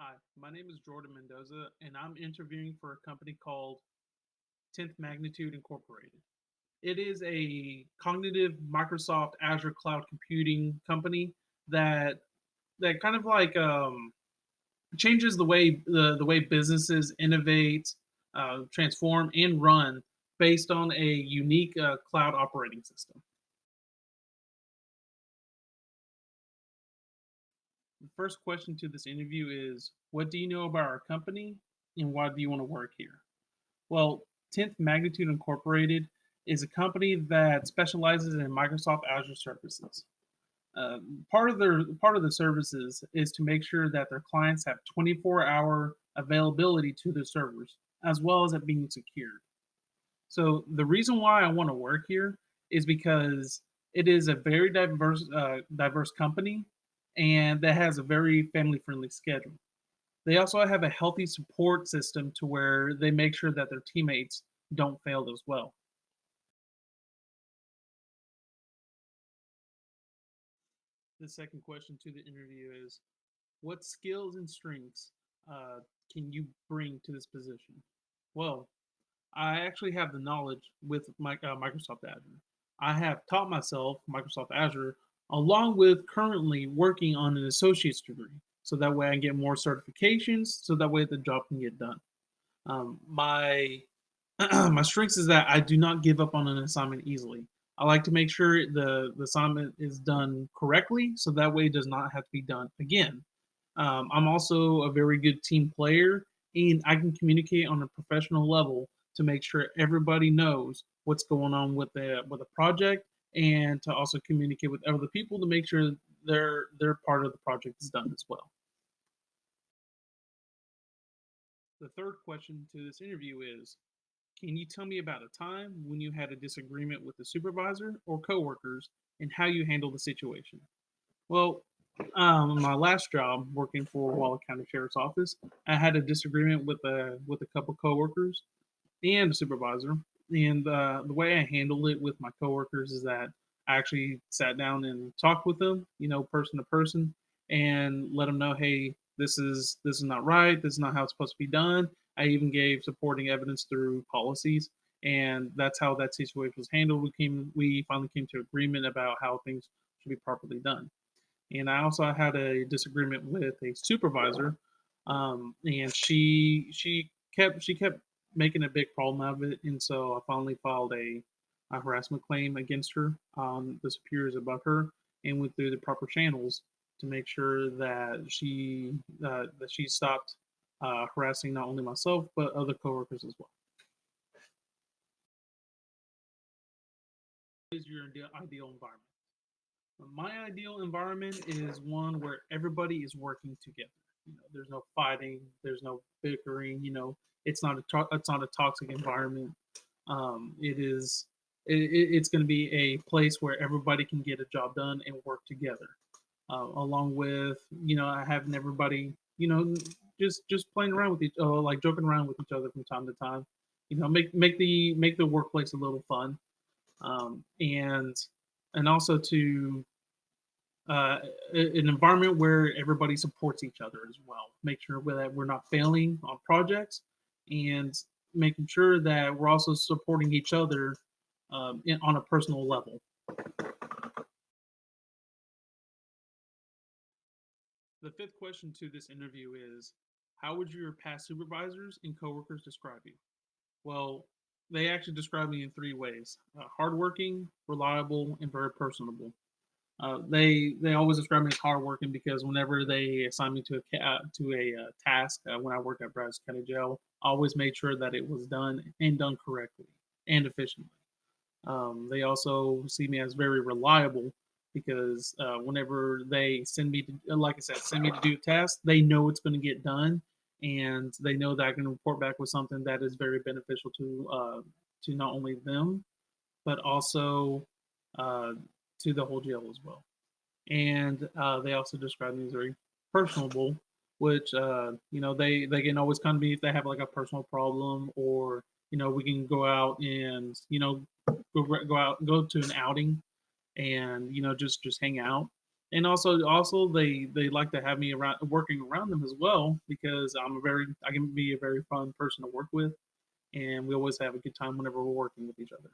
Hi, my name is Jordan Mendoza, and I'm interviewing for a company called 10th Magnitude Incorporated. It is a cognitive Microsoft Azure cloud computing company that kind of changes the way businesses innovate, transform, and run based on a unique cloud operating system. The first question to this interview is, what do you know about our company, and why do you want to work here? Well, 10th Magnitude Incorporated is a company that specializes in Microsoft Azure services. Part of the services is to make sure that their clients have 24-hour availability to their servers, as well as it being secured. So the reason why I want to work here is because it is a very diverse company, and that has a very family friendly schedule. They also have a healthy support system to where they make sure that their teammates don't fail as well. The second question to the interview is, what skills and strengths uh, can you bring to this position? Well, I actually have the knowledge with Microsoft Azure. I have taught myself Microsoft Azure along with currently working on an associate's degree. So that way I can get more certifications, so that way the job can get done. My my strengths is that I do not give up on an assignment easily. I like to make sure the assignment is done correctly, so that way it does not have to be done again. I'm also a very good team player, and I can communicate on a professional level to make sure everybody knows what's going on with the project, and to also communicate with other people to make sure their part of the project is done as well. The third question to this interview is, can you tell me about a time when you had a disagreement with a supervisor or coworkers and how you handled the situation? Well, my last job working for Waller County Sheriff's Office, I had a disagreement with a couple coworkers and a supervisor. And the way I handled it with my coworkers is that I actually sat down and talked with them, person to person, and let them know, hey, this is not right. This is not how it's supposed to be done. I even gave supporting evidence through policies, and that's how that situation was handled. We finally came to agreement about how things should be properly done. And I also had a disagreement with a supervisor, and she kept making a big problem out of it, and so I finally filed a harassment claim against her on the superiors above her, and went through the proper channels to make sure that she stopped harassing not only myself but other coworkers as well. What is your ideal environment? My ideal environment is one where everybody is working together. There's no fighting, there's no bickering. It's not a toxic environment. It is it's going to be a place where everybody can get a job done and work together, along with having everybody just playing around with like joking around with each other from time to time. Make the workplace a little fun, and also to an environment where everybody supports each other as well. Make sure that we're not failing on projects, and making sure that we're also supporting each other on a personal level. The fifth question to this interview is, how would your past supervisors and coworkers describe you? Well, they actually describe me in three ways: hardworking, reliable, and very personable. They always describe me as hardworking because whenever they assign me to a task when I worked at Brazos County Jail, I always made sure that it was done and done correctly and efficiently. They also see me as very reliable because whenever they send me to, like I said, send me to do a task, they know it's going to get done, and they know that I can report back with something that is very beneficial to not only them but also uh, to the whole jail as well. And they also describe me as very personable, which they can always come to me if they have like a personal problem, or we can go out and go out, go to an outing, and just hang out, And also they like to have me around working around them as well because I can be a very fun person to work with, and we always have a good time whenever we're working with each other.